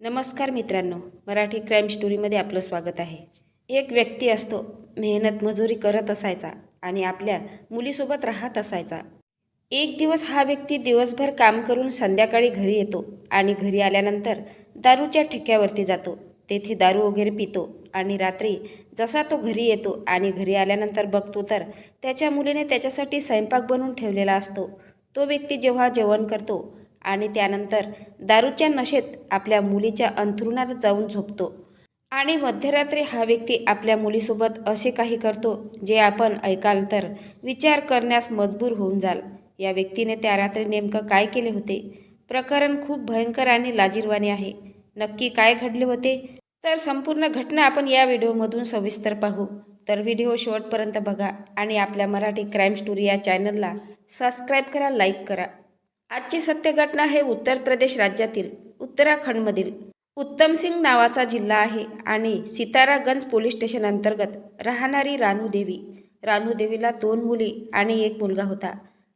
नमस्कार मित्रांनो, मराठी क्राईम स्टोरीमध्ये आपलं स्वागत आहे. एक व्यक्ती असतो, मेहनत मजुरी करत असायचा आणि आपल्या मुलीसोबत राहत असायचा. एक दिवस हा व्यक्ती दिवसभर काम करून संध्याकाळी घरी येतो आणि घरी आल्यानंतर दारूच्या ठेक्यावरती जातो. तेथे दारू वगैरे पितो आणि रात्री जसा तो घरी येतो आणि घरी आल्यानंतर बघतो तर त्याच्या मुलीने त्याच्यासाठी स्वयंपाक बनवून ठेवलेला असतो. तो व्यक्ती जेव्हा जेवण करतो आणि त्यानंतर दारूच्या नशेत आपल्या मुलीच्या अंथरुणात जाऊन झोपतो आणि मध्यरात्री हा व्यक्ती आपल्या मुलीसोबत असे काही करतो जे आपण ऐकाल तर विचार करण्यास मजबूर होऊन जाल. या व्यक्तीने त्या रात्री नेमकं काय केले होते? प्रकरण खूप भयंकर आणि लाजिरवाणे आहे. नक्की काय घडले होते? तर संपूर्ण घटना आपण या व्हिडिओमधून सविस्तर पाहू. तर व्हिडिओ शेवटपर्यंत बघा आणि आपल्या मराठी क्राईम स्टोरी या चॅनलला सबस्क्राईब करा, लाईक करा. आजची सत्य घटना आहे उत्तर प्रदेश राज्यातील उत्तराखंडमधील उत्तमसिंग नावाचा जिल्हा आहे आणि सितारागंज पोलीस स्टेशन अंतर्गत राहणारी रानू देवी. रानू देवीला 2 मुली आणि 1 मुलगा होता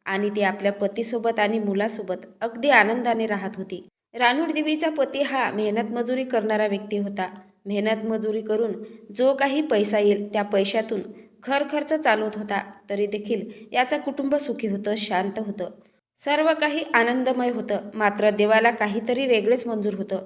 आणि ती आपल्या पतीसोबत आणि मुलासोबत अगदी आनंदाने राहत होती. रानू देवीचा पती हा मेहनत मजुरी करणारा व्यक्ती होता. मेहनत मजुरी करून जो काही पैसा येईल त्या पैशातून घर खर्च चालवत होता. तरी देखील याचं कुटुंब सुखी होतं, शांत होतं. सर्व काही आनंदमय होतं. मात्र देवाला काहीतरी वेगळेच मंजूर होतं.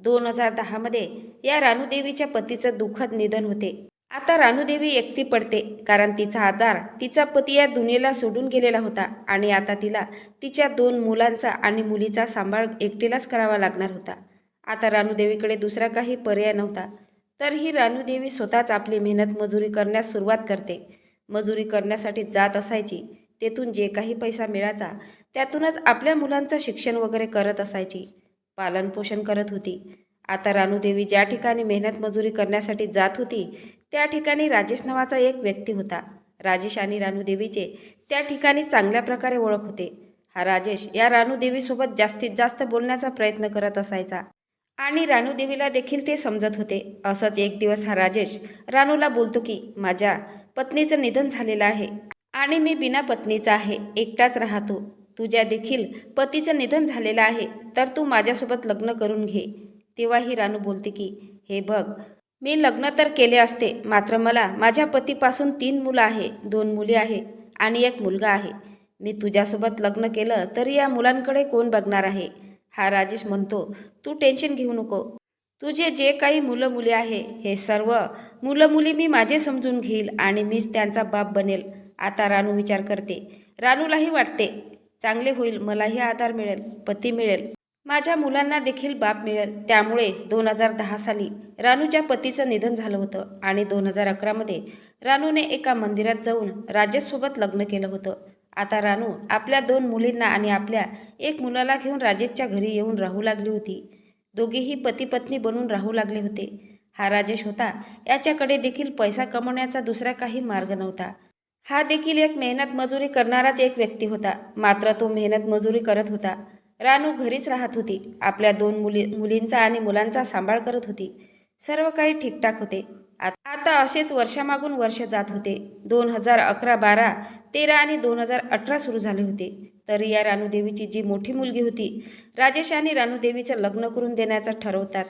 2010मध्ये या रानूदेवीच्या पतीचं दुःखद निधन होते. आता रानूदेवी एकटी पडते कारण तिचा आधार तिचा पती या दुनियेला सोडून गेलेला होता आणि आता तिला तिच्या 2 मुलांचा आणि मुलीचा सांभाळ एकटीलाच करावा लागणार होता. आता रानूदेवीकडे दुसरा काही पर्याय नव्हता. तर ही रानूदेवी स्वतःच आपली मेहनत मजुरी करण्यास सुरुवात करते. मजुरी करण्यासाठी जात असायची. तेथून जे काही पैसा मिळायचा त्यातूनच आपल्या मुलांचं शिक्षण वगैरे करत असायची, पालनपोषण करत होती. आता रानूदेवी ज्या ठिकाणी मेहनत मजुरी करण्यासाठी जात होती त्या ठिकाणी राजेश नावाचा एक व्यक्ती होता. राजेश आणि रानूदेवीचे त्या ठिकाणी चांगल्या प्रकारे ओळख होते. हा राजेश या रानूदेवीसोबत जास्तीत जास्त बोलण्याचा प्रयत्न करत असायचा आणि रानूदेवीला देखील ते समजत होते. असंच एक दिवस हा राजेश रानूला बोलतो की माझ्या पत्नीचं निधन झालेलं आहे आणि मी बिना पत्नीचा आहे, एकटाच राहतो. तुझ्या देखील पतीचं निधन झालेलं आहे तर तू माझ्यासोबत लग्न करून घे. तेव्हा ही रानू बोलते की हे बघ, मी लग्न तर केले असते, मात्र मला माझ्या पतीपासून 3 मुलं आहे, 2 मुली आहे आणि 1 मुलगा आहे. मी तुझ्यासोबत लग्न केलं तरी या मुलांकडे कोण बघणार आहे? हा राजेश म्हणतो तू टेन्शन घेऊ नको. तुझे जे काही मुलं मुली आहे हे सर्व मुलं मुली मी माझे समजून घेईल आणि मीच त्यांचा बाप बनेल. आता रानू विचार करते. रानूलाही वाटते चांगले होईल, मलाही आधार मिळेल, पती मिळेल, माझ्या मुलांना देखील बाप मिळेल. त्यामुळे 2010 साली रानूच्या पतीचं निधन झालं होतं आणि 2011मध्ये रानूने एका मंदिरात जाऊन राजेशसोबत लग्न केलं होतं. आता रानू आपल्या 2 मुलींना आणि आपल्या 1 मुलाला घेऊन राजेशच्या घरी येऊन राहू लागली होती. दोघेही पती पत्नी बनून राहू लागले होते. हा राजेश होता, याच्याकडे देखील पैसा कमवण्याचा दुसरा काही मार्ग नव्हता. हा देखील एक मेहनत मजुरी करणाराच एक व्यक्ती होता. मात्र तो मेहनत मजुरी करत होता. रानू घरीच राहत होती. आपल्या 2 मुलींचा आणि मुलांचा सांभाळ करत होती. सर्व काही ठीकठाक होते. आता असेच वर्षामागून वर्ष जात होते. 2011, 12, 13 आणि 2018 सुरू झाले होते. तरी या रानूदेवीची जी मोठी मुलगी होती, राजेश आणि रानूदेवीचं लग्न करून देण्याचं ठरवतात.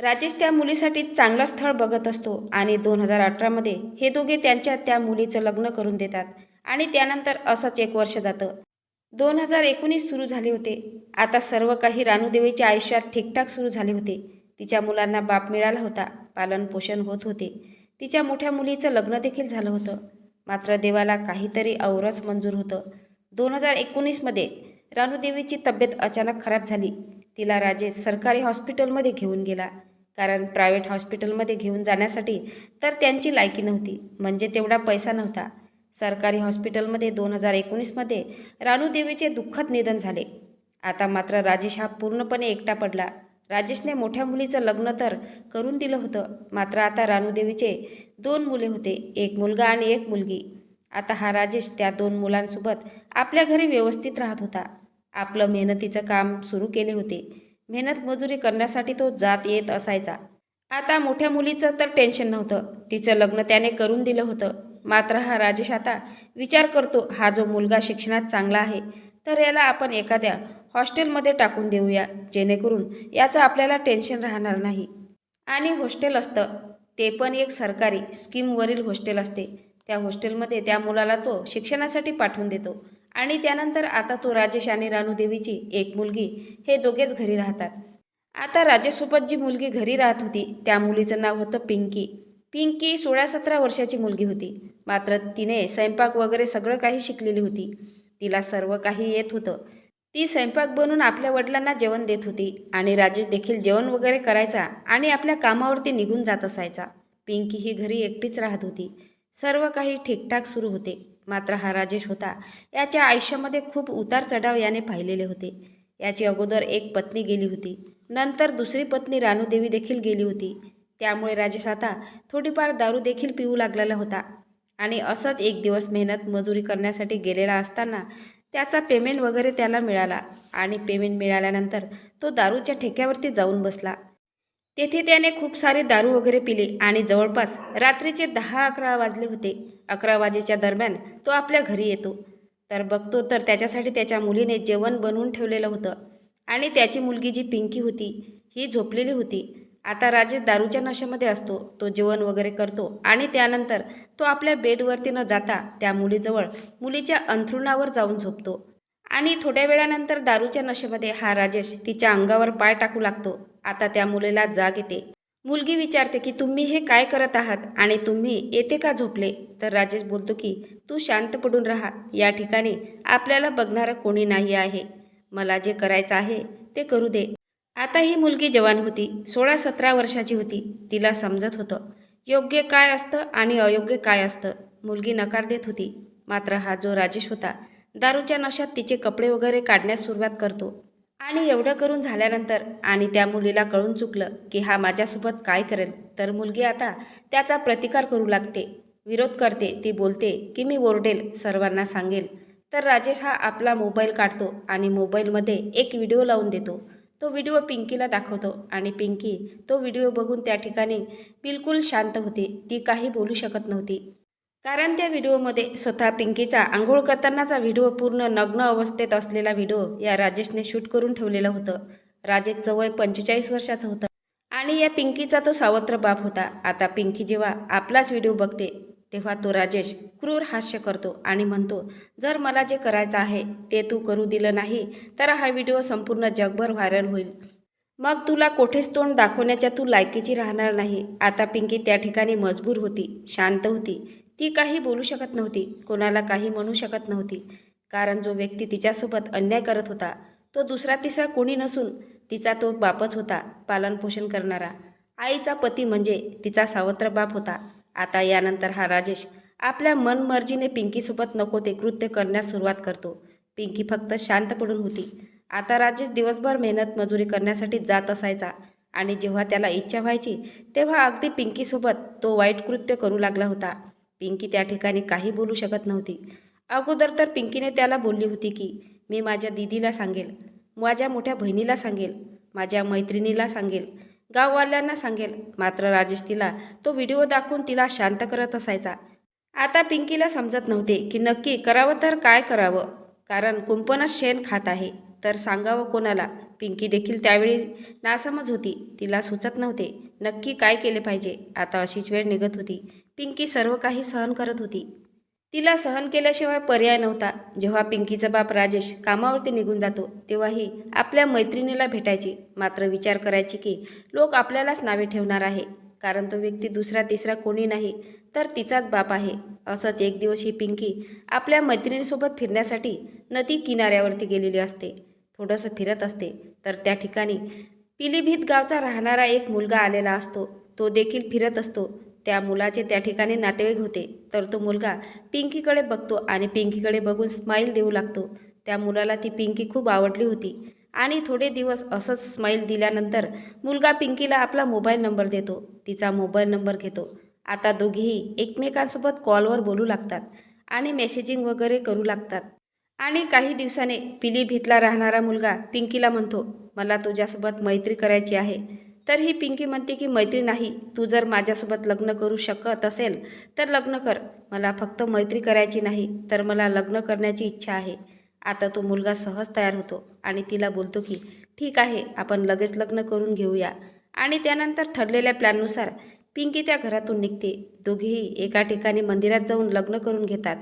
राजेश त्या मुलीसाठी चांगलं स्थळ बघत असतो आणि 2018मध्ये हे दोघे त्यांच्या त्या मुलीचं लग्न करून देतात आणि त्यानंतर असंच 1 वर्ष जातं. 2019 सुरू झाले होते. आता सर्व काही रानूदेवीच्या आयुष्यात ठीकठाक सुरू झाले होते. तिच्या मुलांना बाप मिळाला होता, पालनपोषण होत होते. तिच्या मोठ्या मुलीचं लग्न देखील झालं होतं. मात्र देवाला काहीतरी औरच मंजूर होतं. 2019मध्ये रानूदेवीची तब्येत अचानक खराब झाली. तिला राजेश सरकारी हॉस्पिटलमध्ये घेऊन गेला. कारण प्रायव्हेट हॉस्पिटलमध्ये घेऊन जाण्यासाठी तर त्यांची लायकी नव्हती, म्हणजे तेवढा पैसा नव्हता. सरकारी हॉस्पिटलमध्ये 2019मध्ये रानूदेवीचे दुःखद निधन झाले. आता मात्र राजेश हा पूर्णपणे एकटा पडला. राजेशने मोठ्या मुलीचं लग्न तर करून दिलं होतं, मात्र आता रानूदेवीचे 2 मुले होते, 1 मुलगा आणि 1 मुलगी. आता हा राजेश त्या 2 मुलांसोबत आपल्या घरी व्यवस्थित राहत होता. आपलं मेहनतीचं काम सुरू केले होते. मेहनत मजुरी करण्यासाठी तो जात येत असायचा. आता मोठ्या मुलीचं तर टेन्शन नव्हतं, तिचं लग्न त्याने करून दिलं होतं. मात्र हा राजेश आता विचार करतो, हा जो मुलगा शिक्षणात चांगला आहे तर याला आपण एखाद्या हॉस्टेलमध्ये टाकून देऊया, जेणेकरून याचं आपल्याला टेन्शन राहणार नाही. आणि हॉस्टेल असतं ते पण एक सरकारी स्कीमवरील हॉस्टेल असते. त्या हॉस्टेलमध्ये त्या मुलाला तो शिक्षणासाठी पाठवून देतो. आणि त्यानंतर आता तो राजेश आणि रानूदेवीची एक मुलगी हे दोघेच घरी राहतात. आता राजेशसोबत जी मुलगी घरी राहत होती त्या मुलीचं नाव होतं पिंकी. पिंकी 16-17 वर्षाची मुलगी होती. मात्र तिने स्वयंपाक वगैरे सगळं काही शिकलेली होती. तिला सर्व काही येत होतं. ती स्वयंपाक बनवून आपल्या वडिलांना जेवण देत होती आणि राजेश देखील जेवण वगैरे करायचा आणि आपल्या कामावरती निघून जात असायचा. पिंकी ही घरी एकटीच राहत होती. सर्व काही ठीकठाक सुरू होते. मात्र हा राजेश होता याच्या आयुष्यामध्ये खूप उतार चढाव याने पाहिलेले होते. याची अगोदर एक पत्नी गेली होती. नंतर दुसरी पत्नी रानूदेवी देखील गेली होती. त्यामुळे राजेश आता थोडीफार दारू देखील पिऊ लागलेला होता. आणि असंच एक दिवस मेहनत मजुरी करण्यासाठी गेलेला असताना त्याचा पेमेंट वगैरे त्याला मिळाला. आणि पेमेंट मिळाल्यानंतर तो दारूच्या ठेक्यावरती जाऊन बसला. तेथे त्याने खूप सारी दारू वगैरे पिली आणि जवळपास रात्रीचे 10-11 वाजले होते. 11 वाजेच्या दरम्यान तो आपल्या घरी येतो. तर बघतो तर त्याच्यासाठी त्याच्या मुलीने जेवण बनवून ठेवलेलं होतं. आणि त्याची मुलगी जी पिंकी होती ही झोपलेली होती. आता राजेश दारूच्या नशेमध्ये असतो. तो जेवण वगैरे करतो आणि त्यानंतर तो आपल्या बेडवरती न जाता त्या मुलीजवळ मुलीच्या अंथरुणावर जाऊन झोपतो. आणि थोड्या वेळानंतर दारूच्या नशेमध्ये हा राजेश तिच्या अंगावर पाय टाकू लागतो. आता त्या मुलीला जाग येते. मुलगी विचारते की तुम्ही हे काय करत आहात आणि तुम्ही येथे का झोपले. तर राजेश बोलतो की तू शांत पडून राहा, या ठिकाणी आपल्याला बघणारं कोणी नाही आहे. मला जे करायचं आहे ते करू दे. आता ही मुलगी जवान होती, 16-17 वर्षाची होती. तिला समजत होतं योग्य काय असतं आणि अयोग्य काय असतं. मुलगी नकार देत होती. मात्र हा जो राजेश होता दारूच्या नशात तिचे कपडे वगैरे काढण्यास सुरुवात करतो. आणि एवढं करून झाल्यानंतर आणि त्या मुलीला कळून चुकलं की हा माझ्यासोबत काय करेल. तर मुलगी आता त्याचा प्रतिकार करू लागते, विरोध करते. ती बोलते की मी ओरडेल, सर्वांना सांगेल. तर राजेश हा आपला मोबाईल काढतो आणि मोबाईलमध्ये एक व्हिडिओ लावून देतो. तो व्हिडिओ पिंकीला दाखवतो आणि पिंकी तो व्हिडिओ बघून त्या ठिकाणी बिलकुल शांत होते. ती काही बोलू शकत नव्हती. कारण त्या व्हिडिओमध्ये स्वतः पिंकीचा आंघोळ करतानाचा व्हिडिओ, पूर्ण नग्न अवस्थेत असलेला व्हिडिओ या राजेशने शूट करून ठेवलेलं होतं. राजेशचं वय 45 वर्षाचं होतं आणि या पिंकीचा तो सावत्र बाप होता. आता पिंकी जेव्हा आपलाच व्हिडिओ बघते तेव्हा तो राजेश क्रूर हास्य करतो आणि म्हणतो, जर मला जे करायचं आहे ते तू करू दिलं नाही तर हा व्हिडिओ संपूर्ण जगभर व्हायरल होईल. मग तुला कोठेच तोंड दाखवण्याच्या तू लायकीची राहणार नाही. आता पिंकी त्या ठिकाणी मजबूर होती, शांत होती. ती काही बोलू शकत नव्हती, कोणाला काही म्हणू शकत नव्हती. कारण जो व्यक्ती तिच्यासोबत अन्याय करत होता तो दुसरा तिसरा कोणी नसून तिचा तो बापच होता, पालनपोषण करणारा. आईचा पती म्हणजे तिचा सावत्र बाप होता. आता यानंतर हा राजेश आपल्या मनमर्जीने पिंकीसोबत नको ते कृत्य करण्यास सुरुवात करतो. पिंकी फक्त शांत पडून होती. आता राजेश दिवसभर मेहनत मजुरी करण्यासाठी जात असायचा आणि जेव्हा त्याला इच्छा व्हायची तेव्हा अगदी पिंकीसोबत तो वाईट कृत्य करू लागला होता. पिंकी त्या ठिकाणी काही बोलू शकत नव्हती. अगोदर तर पिंकीने त्याला बोलली होती की मी माझ्या दीदीला सांगेल, माझ्या मोठ्या बहिणीला सांगेल, माझ्या मैत्रिणीला सांगेल, गाववाल्यांना सांगेल. मात्र राजेश तिला तो व्हिडिओ दाखवून तिला शांत करत असायचा. आता पिंकीला समजत नव्हते की नक्की करावं तर काय करावं. कारण कुंपणच शेण खात आहे तर सांगावं कोणाला. पिंकी देखील त्यावेळी नासमज होती. तिला सुचत नव्हते नक्की काय केले पाहिजे. आता अशीच वेळ निघत होती. पिंकी सर्व काही सहन करत होती. तिला सहन केल्याशिवाय पर्याय नव्हता. जेव्हा पिंकीचा बाप राजेश कामावरती निघून जातो तेव्हाही आपल्या मैत्रिणीला भेटायची. मात्र विचार करायची की लोक आपल्यालाच नावे ठेवणार आहे, कारण तो व्यक्ती दुसरा तिसरा कोणी नाही तर तिचाच बाप आहे. असंच एक दिवस ही पिंकी आपल्या मैत्रिणीसोबत फिरण्यासाठी नदी किनाऱ्यावरती गेलेली असते. थोडंसं फिरत असते तर त्या ठिकाणी पिलीभीत गावचा राहणारा एक मुलगा आलेला असतो. तो देखील फिरत असतो. त्या मुलाचे त्या ठिकाणी नातेवाईक होते. तर तो मुलगा पिंकीकडे बघतो आणि पिंकीकडे बघून स्माईल देऊ लागतो. त्या मुलाला ती पिंकी खूप आवडली होती आणि थोडे दिवस असंच स्माईल दिल्यानंतर मुलगा पिंकीला आपला मोबाईल नंबर देतो. तिचा मोबाईल नंबर घेतो. आता दोघेही एकमेकांसोबत कॉलवर बोलू लागतात आणि मेसेजिंग वगैरे करू लागतात. आणि काही दिवसाने पिलीभीतला राहणारा मुलगा पिंकीला म्हणतो, मला तुझ्यासोबत मैत्री करायची आहे. तर ही पिंकी म्हणते की मैत्री नाही, तू जर माझ्यासोबत लग्न करू शकत असेल तर लग्न कर. मला फक्त मैत्री करायची नाही तर मला लग्न करण्याची इच्छा आहे. आता तो मुलगा सहज तयार होतो आणि तिला बोलतो की ठीक आहे, आपण लगेच लग्न करून घेऊया. आणि त्यानंतर ठरलेल्या प्लॅननुसार पिंकी त्या घरातून निघते. दोघेही एका ठिकाणी मंदिरात जाऊन लग्न करून घेतात.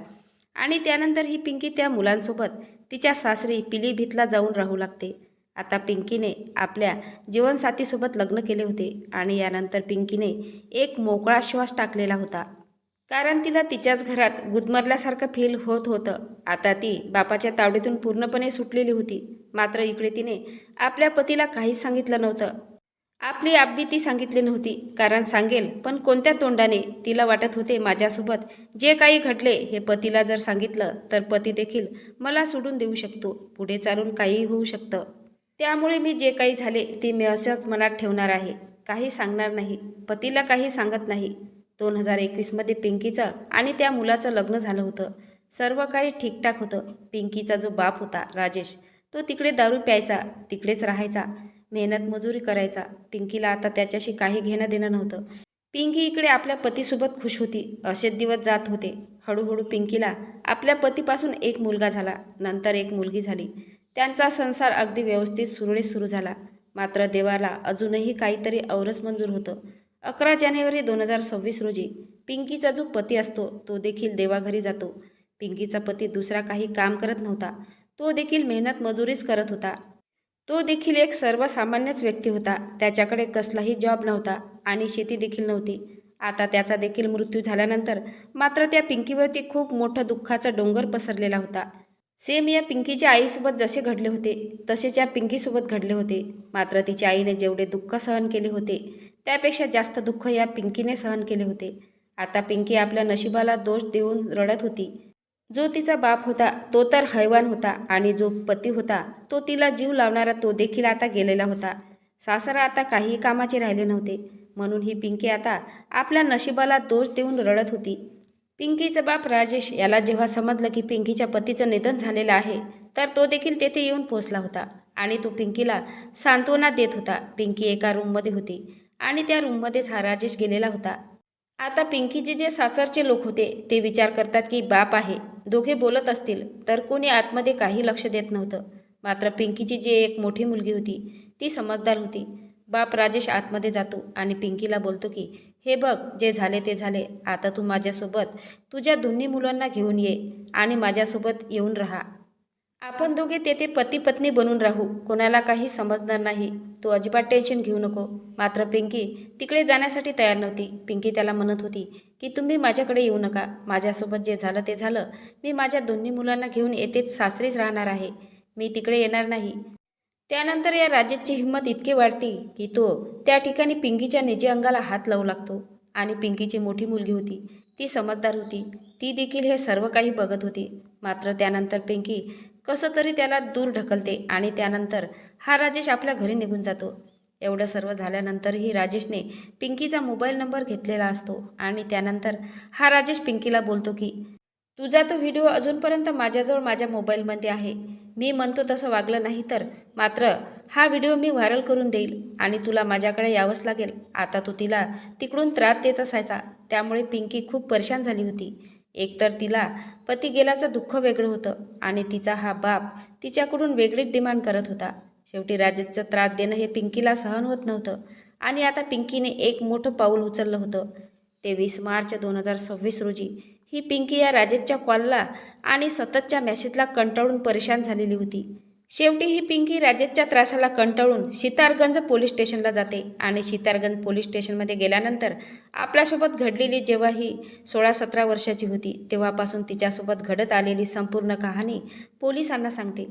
आणि त्यानंतर ही पिंकी त्या मुलांसोबत तिच्या सासरी पिलीभीतला जाऊन राहू लागते. आता पिंकीने आपल्या जीवनसाथीसोबत लग्न केले होते आणि यानंतर पिंकीने एक मोकळा श्वास टाकलेला होता. कारण तिला तिच्याच घरात गुदमरल्यासारखं फील होत होतं. आता ती बापाच्या तावडीतून पूर्णपणे सुटलेली होती. मात्र इकडे तिने आपल्या पतीला काहीच सांगितलं नव्हतं. आपली आब्बी ती सांगितली नव्हती. कारण सांगेल पण कोणत्या तोंडाने. तिला वाटत होते माझ्यासोबत जे काही घडले हे पतीला जर सांगितलं तर पती देखील मला सोडून देऊ शकतो. पुढे चालून काहीही होऊ शकतं. त्यामुळे मी जे काही झाले ते मी असंच मनात ठेवणार आहे. काही सांगणार नाही. पतीला काही सांगत नाही. 2021मध्ये पिंकीचं आणि त्या मुलाचं लग्न झालं होतं. सर्व काही ठीकठाक होतं. पिंकीचा जो बाप होता राजेश, तो तिकडे दारू प्यायचा, तिकडेच राहायचा, मेहनत मजुरी करायचा. पिंकीला आता त्याच्याशी काही घेणं देणं नव्हतं. पिंकी इकडे आपल्या पतीसोबत खुश होती. असेच दिवस जात होते. हळूहळू पिंकीला आपल्या पतीपासून एक मुलगा झाला, नंतर एक मुलगी झाली. त्यांचा संसार अगदी व्यवस्थित सुरळीत सुरू झाला. मात्र देवाला अजूनही काहीतरी औरच मंजूर होतं. 11 जानेवारी 2026 रोजी पिंकीचा जो पती असतो तो देखील देवाघरी जातो. पिंकीचा पती दुसरा काही काम करत नव्हता. तो देखील मेहनत मजुरीच करत होता. तो देखील एक सर्वसामान्यच व्यक्ती होता. त्याच्याकडे कसलाही जॉब नव्हता आणि शेती देखील नव्हती. आता त्याचा देखील मृत्यू झाल्यानंतर मात्र त्या पिंकीवरती खूप मोठा दुःखाचा डोंगर पसरलेला होता. सेम या पिंकीच्या आईसोबत जसे घडले होते तसेच या पिंकीसोबत घडले होते. मात्र तिच्या आईने जेवढे दुःख सहन केले होते त्यापेक्षा जास्त दुःख या पिंकीने सहन केले होते. आता पिंकी आपल्या नशिबाला दोष देऊन रडत होती. जो तिचा बाप होता तो तर हैवान होता आणि जो पती होता तो तिला जीव लावणारा तो देखील आता गेलेला होता. सासरा आता काहीही कामाचे राहिले नव्हते. म्हणून ही पिंकी आता आपल्या नशिबाला दोष देऊन रडत होती. पिंकीचा बाप राजेश याला जेव्हा समजलं की पिंकीच्या पतीचं निधन झालेलं आहे तर तो देखील तेथे येऊन पोहोचला होता आणि तो पिंकीला सांत्वना देत होता. पिंकी एका रूममध्ये होती आणि त्या रूममध्येच हा राजेश गेलेला होता. आता पिंकीचे जे सासरचे लोक होते ते विचार करतात की बाप आहे, दोघे बोलत असतील, तर कोणी आतमध्ये काही लक्ष देत नव्हतं. मात्र पिंकीची जी एक मोठी मुलगी होती ती समजदार होती. बाप राजेश आतमध्ये जातो आणि पिंकीला बोलतो की हे बघ, जे झाले ते झाले. आता तू माझ्यासोबत तुझ्या दोन्ही मुलांना घेऊन ये आणि माझ्यासोबत येऊन राहा. आपण दोघे तेथे पती पत्नी बनून राहू. कोणाला काही समजणार नाही. तू अजिबात टेन्शन घेऊ नको. मात्र पिंकी तिकडे जाण्यासाठी तयार नव्हती. पिंकी त्याला म्हणत होती की तुम्ही माझ्याकडे येऊ नका. माझ्यासोबत जे झालं ते झालं. मी माझ्या दोन्ही मुलांना घेऊन येथेच सासरीच राहणार आहे. मी तिकडे येणार नाही. त्यानंतर या राजेशची हिंमत इतकी वाढती की तो त्या ठिकाणी पिंकीच्या निजी अंगाला हात लावू लागतो. आणि पिंकीची मोठी मुलगी होती, ती समजदार होती. ती देखील हे सर्व काही बघत होती. मात्र त्यानंतर पिंकी कसं तरी त्याला दूर ढकलते आणि त्यानंतर हा राजेश आपल्या घरी निघून जातो. एवढं सर्व झाल्यानंतरही राजेशने पिंकीचा मोबाईल नंबर घेतलेला असतो आणि त्यानंतर हा राजेश पिंकीला बोलतो की तुझा तो व्हिडिओ अजूनपर्यंत माझ्याजवळ माझ्या मोबाईलमध्ये आहे. मी म्हणतो तसं वागलं नाही तर मात्र हा व्हिडिओ मी व्हायरल करून देईल आणि तुला माझ्याकडे यावंच लागेल. आता तो तिला तिकडून त्रास देत असायचा. त्यामुळे पिंकी खूप परेशान झाली होती. एकतर तिला पती गेल्याचं दुःख वेगळं होतं आणि तिचा हा बाप तिच्याकडून वेगळीच डिमांड करत होता. शेवटी राजेशचा त्रास देणं हे पिंकीला सहन होत नव्हतं आणि आता पिंकीने एक मोठं पाऊल उचललं होतं. 23 मार्च 2026 रोजी ही पिंकी या राजेशच्या कॉलला आणि सततच्या मेसेजला कंटाळून परेशान झालेली होती. शेवटी ही पिंकी राजेशच्या त्रासाला कंटाळून सितारगंज पोलीस स्टेशनला जाते आणि सितारगंज पोलीस स्टेशनमध्ये गेल्यानंतर आपल्यासोबत घडलेली जेव्हा ही 16-17 वर्षाची होती तेव्हापासून तिच्यासोबत घडत आलेली संपूर्ण कहाणी पोलिसांना सांगते.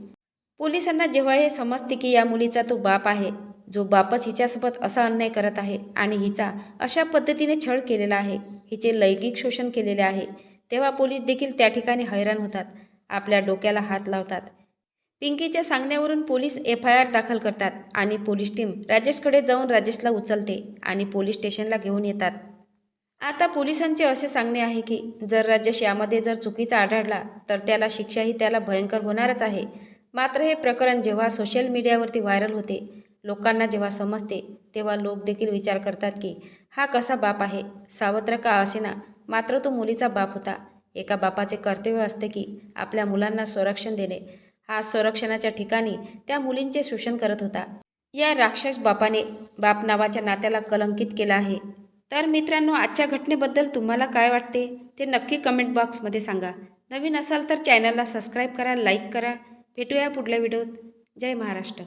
पोलिसांना जेव्हा हे समजते की या मुलीचा तो बाप आहे, जो बापच हिच्यासोबत असा अन्याय करत आहे आणि हिचा अशा पद्धतीने छळ केलेला आहे, हिचे लैंगिक शोषण केलेले आहे, तेव्हा पोलीस देखील त्या ठिकाणी हैराण होतात. आपल्या डोक्याला हात लावतात. पिंकीच्या सांगण्यावरून पोलीस FIR दाखल करतात आणि पोलीस टीम राजेशकडे जाऊन राजेशला उचलते आणि पोलीस स्टेशनला घेऊन येतात. आता पोलिसांचे असे सांगणे आहे की जर राजेश यामध्ये जर चुकीचा आढळला तर त्याला शिक्षाही त्याला भयंकर होणारच आहे. मात्र हे प्रकरण जेव्हा सोशल मीडियावरती व्हायरल होते, लोकांना जेव्हा समजते, तेव्हा लोक देखील विचार करतात की हा कसा बाप आहे. सावत्र का असेना, मात्र तो मुलीचा बाप होता. एका बापाचे कर्तव्य असते की आपल्या मुलांना संरक्षण देणे. हा संरक्षणाच्या ठिकाणी त्या मुलींचे शोषण करत होता. या राक्षस बापाने बाप नावाच्या नात्याला कलंकित केलं आहे. तर मित्रांनो, आजच्या घटनेबद्दल तुम्हाला काय वाटते ते नक्की कमेंट बॉक्समध्ये सांगा. नवीन असाल तर चॅनलला सबस्क्राईब करा, लाईक करा. भेटूया पुढल्या व्हिडिओत. जय महाराष्ट्र.